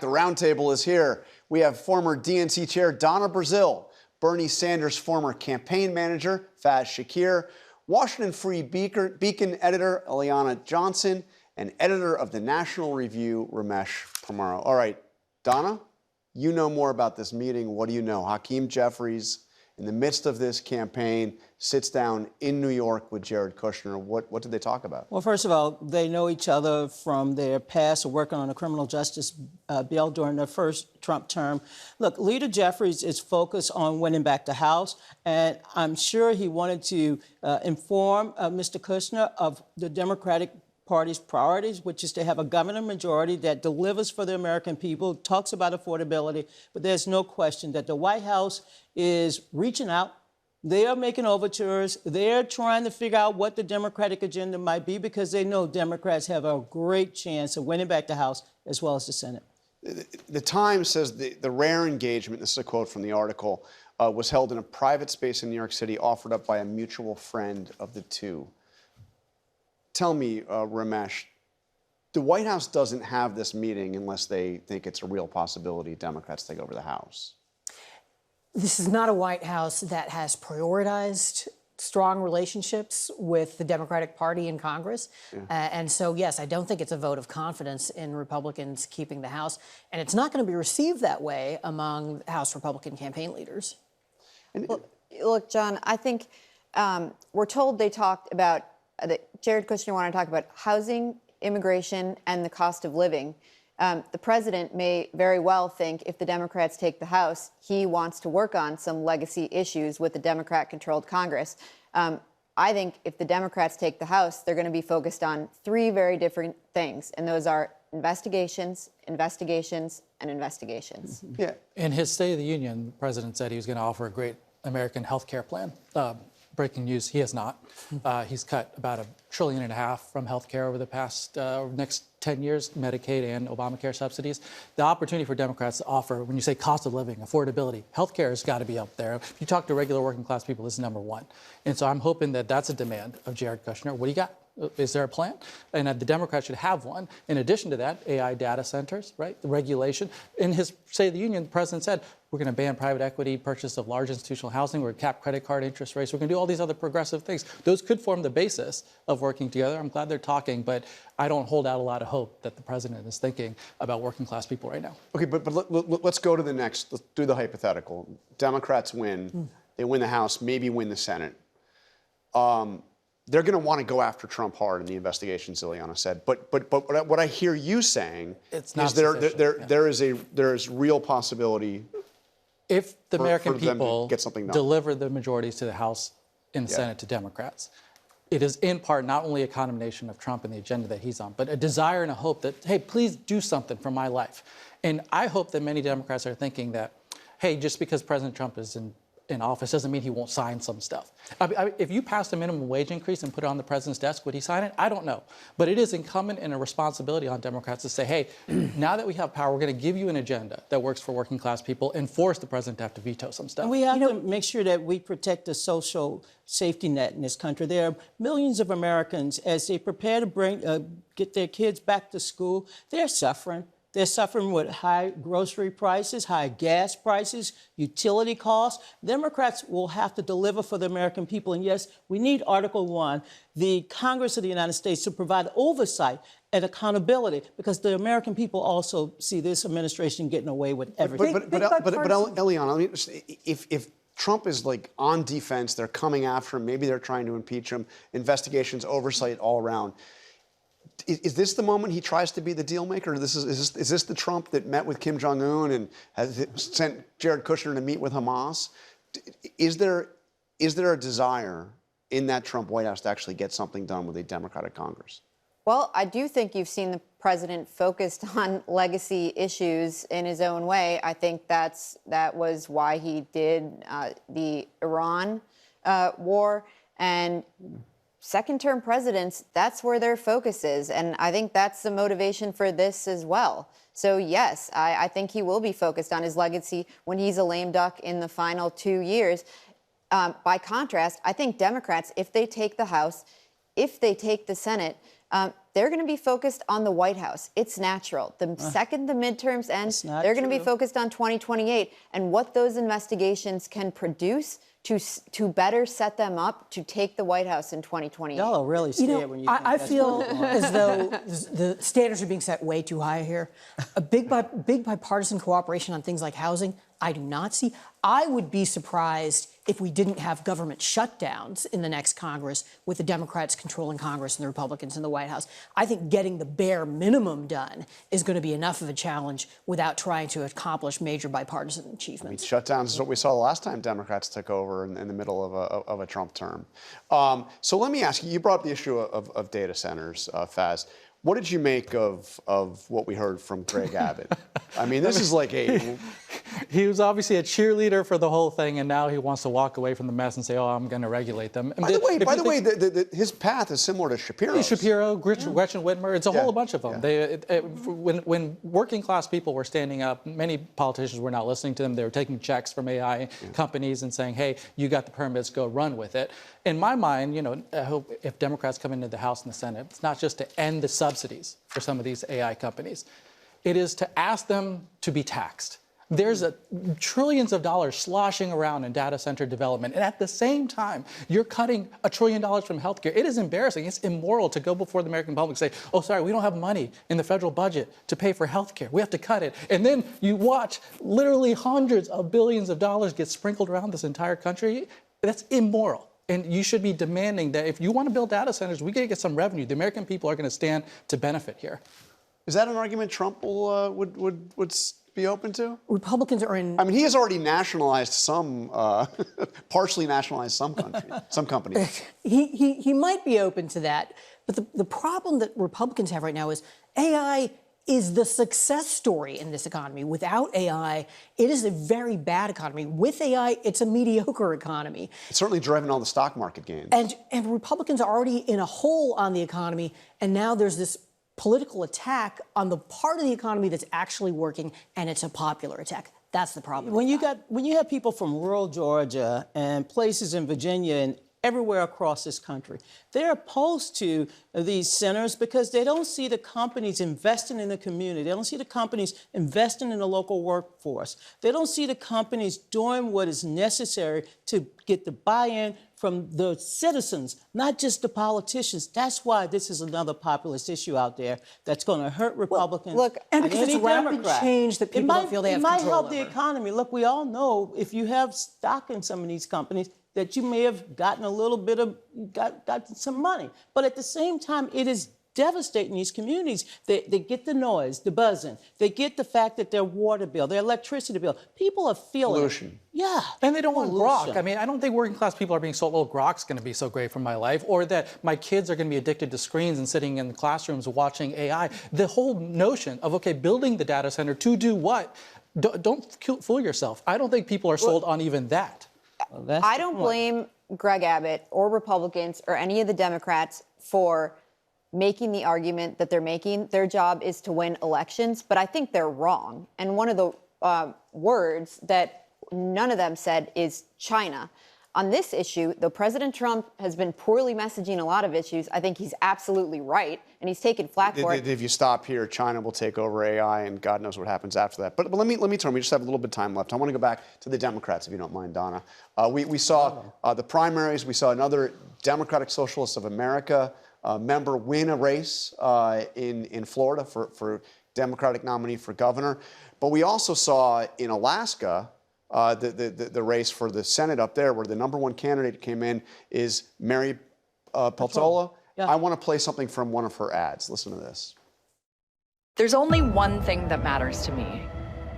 The roundtable is here. We have former DNC chair Donna Brazile, Bernie Sanders' former campaign manager Faz Shakir, Washington Free Beacon editor Eliana Johnson, and editor of the National Review Ramesh Ponnuru. All right, Donna, you know more about this meeting. What do you know? Hakeem Jeffries, in the midst of this campaign, sits down in New York with Jared Kushner. What did they talk about? Well, first of all, they know each other from their past of working on a criminal justice bill during their first Trump term. Look, Leader Jeffries is focused on winning back the House, and I'm sure he wanted to inform Mr. Kushner of the Democratic Party's priorities, which is to have a governor majority that delivers for the American people, talks about affordability, but there's no question that the White House is reaching out. They are making overtures. They're trying to figure out what the Democratic agenda might be because they know Democrats have a great chance of winning back the House as well as the Senate. The Times says the rare engagement, this is a quote from the article, was held in a private space in New York City offered up by a mutual friend of the two. Tell me, Ramesh, the White House doesn't have this meeting unless they think it's a real possibility Democrats take over the House. This is not a White House that has prioritized strong relationships with the Democratic Party in Congress. Yeah. And so, yes, I don't think it's a vote of confidence in Republicans keeping the House. And it's not going to be received that way among House Republican campaign leaders. Look, John, I think we're told they talked about that Jared Kushner wanted to talk about housing, immigration, and the cost of living. The president may very well think if the Democrats take the House, he wants to work on some legacy issues with the Democrat-controlled Congress. I think if the Democrats take the House, they're going to be focused on three very different things, and those are investigations, investigations, and investigations. Yeah. In his State of the Union, the president said he was going to offer a great American health care plan. Breaking news, he has not. He's cut about $1.5 trillion from health care over the past next 10 years, Medicaid and Obamacare subsidies. The opportunity for Democrats to offer, when you say cost of living, affordability, health care has got to be up there. If you talk to regular working class people, this is number one. And so I'm hoping that that's a demand of Jared Kushner. What do you got? Is there a plan? And the Democrats should have one. In addition to that, AI data centers, right? The regulation. In his State of the Union, the president said, we're going to ban private equity, purchase of large institutional housing, we're going to cap credit card interest rates, we're going to do all these other progressive things. Those could form the basis of working together. I'm glad they're talking, but I don't hold out a lot of hope that the president is thinking about working class people right now. Okay, but let's go to the next, let's do the hypothetical. Democrats win, they win the House, maybe win the Senate. They're going to want to go after Trump hard in the investigations, Ileana said. But what I hear you saying is there is real possibility. If the American people get something done, deliver the majorities to the House and the Senate to Democrats, it is in part not only a condemnation of Trump and the agenda that he's on, but a desire and a hope that, hey, please do something for my life. And I hope that many Democrats are thinking that, hey, just because President Trump is in office doesn't mean he won't sign some stuff. If you passed a minimum wage increase and put it on the president's desk, would he sign it? I don't know. But it is incumbent and a responsibility on Democrats to say, hey, now that we have power, we're going to give you an agenda that works for working class people and force the president to have to veto some stuff. And we have to make sure that we protect the social safety net in this country. There are millions of Americans, as they prepare to get their kids back to school, they're suffering. They're suffering with high grocery prices, high gas prices, utility costs. Democrats will have to deliver for the American people. And yes, we need Article 1, the Congress of the United States, to provide oversight and accountability, because the American people also see this administration getting away with everything. But Eliana, if Trump is like on defense, they're coming after him, maybe they're trying to impeach him, investigations, oversight all around. Is this the moment he tries to be the deal maker? Is this the Trump that met with Kim Jong-un and has sent Jared Kushner to meet with Hamas? Is there a desire in that Trump White House to actually get something done with a Democratic Congress? Well, I do think you've seen the president focused on legacy issues in his own way. I think that was why he did the Iran war, and second-term presidents, that's where their focus is. And I think that's the motivation for this as well. So, yes, I think he will be focused on his legacy when he's a lame duck in the final 2 years. By contrast, I think Democrats, if they take the House, if they take the Senate, they're going to be focused on the White House. It's natural. The second the midterms end, they're going to be focused on 2028 and what those investigations can produce to better set them up to take the White House in 2028. Y'all are really scared when you think I that's feel going on. as though the standards are being set way too high here. A big bipartisan cooperation on things like housing, I do not see. I would be surprised if we didn't have government shutdowns in the next Congress with the Democrats controlling Congress and the Republicans in the White House. I think getting the bare minimum done is going to be enough of a challenge without trying to accomplish major bipartisan achievements. Shutdowns is what we saw the last time Democrats took over in the middle of a Trump term. So let me ask you, you brought up the issue of data centers, Faz. What did you make of what we heard from Greg Abbott? I mean, this is like a... He was obviously a cheerleader for the whole thing, and now he wants to walk away from the mess and say, oh, I'm going to regulate them. And By the way, his path is similar to Shapiro's. Shapiro, Gretchen Whitmer, it's a whole bunch of them. Yeah. When working class people were standing up, many politicians were not listening to them. They were taking checks from AI companies and saying, hey, you got the permits, go run with it. In my mind, you know, I hope if Democrats come into the House and the Senate, it's not just to end the subsidies for some of these AI companies. It is to ask them to be taxed. There's trillions of dollars sloshing around in data center development. And at the same time, you're cutting $1 trillion from healthcare. It is embarrassing. It's immoral to go before the American public and say, oh, sorry, we don't have money in the federal budget to pay for healthcare. We have to cut it. And then you watch literally hundreds of billions of dollars get sprinkled around this entire country. That's immoral. And you should be demanding that if you want to build data centers, we got to get some revenue. The American people are going to stand to benefit here. Is that an argument Trump would be open to? Republicans are in... I mean, he has already nationalized some, partially nationalized some companies. He might be open to that, but the problem that Republicans have right now is AI is the success story in this economy. Without AI, it is a very bad economy. With AI, it's a mediocre economy. It's certainly driven all the stock market gains. And Republicans are already in a hole on the economy, and now there's this political attack on the part of the economy that's actually working, and it's a popular attack. That's the problem. When you have people from rural Georgia and places in Virginia and everywhere across this country, they're opposed to these centers because they don't see the companies investing in the community. They don't see the companies investing in the local workforce. They don't see the companies doing what is necessary to get the buy-in from the citizens, not just the politicians. That's why this is another populist issue out there that's going to hurt Republicans. Well, look, and because it's rapid change that people don't feel they have control over. It might help the economy. Look, we all know if you have stock in some of these companies that you may have gotten a little bit of, got some money. But at the same time, it is devastating these communities. They get the noise, the buzzing. They get the fact that their water bill, their electricity bill. People are feeling pollution. Yeah. And they don't want grok. I mean, I don't think working class people are being sold, oh, grok's going to be so great for my life, or that my kids are going to be addicted to screens and sitting in the classrooms watching AI. The whole notion of, okay, building the data center to do what? Don't fool yourself. I don't think people are sold on even that. Well, I don't blame Greg Abbott or Republicans or any of the Democrats for making the argument that they're making. Their job is to win elections, but I think they're wrong. And one of the words that none of them said is China. On this issue, though President Trump has been poorly messaging a lot of issues, I think he's absolutely right, and he's taken flack for it. If you stop here, China will take over AI, and God knows what happens after that. But let me turn. We just have a little bit of time left. I want to go back to the Democrats, if you don't mind, Donna. We saw the primaries. We saw another Democratic Socialists of America member win a race in Florida for Democratic nominee for governor. But we also saw in Alaska the race for the Senate up there, where the #1 candidate came in is Mary Peltola. Yeah. I want to play something from one of her ads. Listen to this. There's only one thing that matters to me: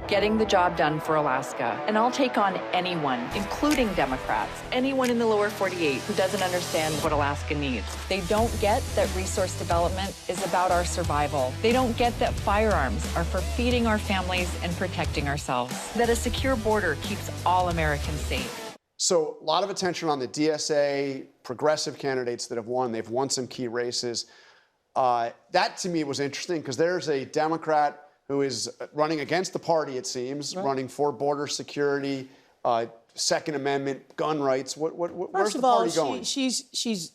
getting the job done for Alaska. And I'll take on anyone, including Democrats, anyone in the lower 48 who doesn't understand what Alaska needs. They don't get that resource development is about our survival. They don't get that firearms are for feeding our families and protecting ourselves. That a secure border keeps all Americans safe. So a lot of attention on the DSA progressive candidates that have won. They've won some key races. That to me was interesting because there's a Democrat who is running against the party, it seems, running for border security, Second Amendment, gun rights. Where's the party going? She's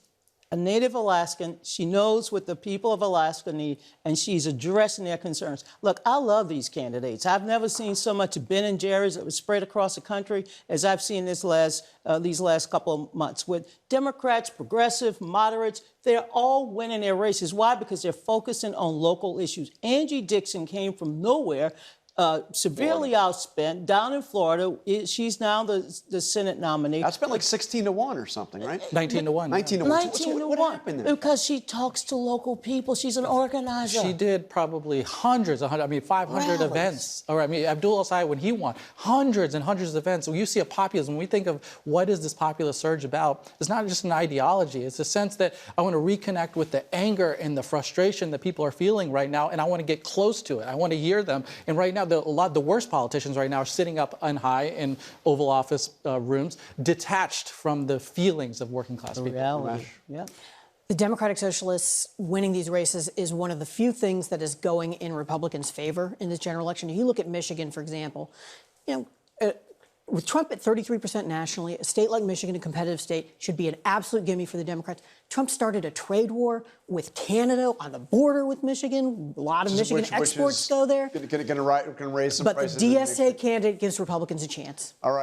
a native Alaskan. She knows what the people of Alaska need, and she's addressing their concerns. Look, I love these candidates. I've never seen so much Ben and Jerry's that was spread across the country as I've seen these last couple of months. With Democrats, progressive, moderates, they're all winning their races. Why? Because they're focusing on local issues. Angie Dixon came from nowhere, severely outspent down in Florida. She's now the Senate nominee. That's been like 16 to 1 or something, right? 19 to 1. 19 to 1. 19 to What 1. happened there? Because she talks to local people. She's an organizer. She did probably hundreds, 500 Rallies. events. Or Abdul Asai, when he won, hundreds and hundreds of events. When you see a populism, when we think of what is this populist surge about, it's not just an ideology. It's a sense that I want to reconnect with the anger and the frustration that people are feeling right now, and I want to get close to it. I want to hear them. And right now, the worst politicians right now are sitting up on high in Oval Office rooms, detached from the feelings of working class people. Reality. Yeah. The Democratic Socialists winning these races is one of the few things that is going in Republicans' favor in this general election. If you look at Michigan, for example, with Trump at 33% nationally, a state like Michigan, a competitive state, should be an absolute gimme for the Democrats. Trump started a trade war with Canada on the border with Michigan. A lot of Michigan exports go there. Going to raise some but prices. the DSA candidate gives Republicans a chance. All right.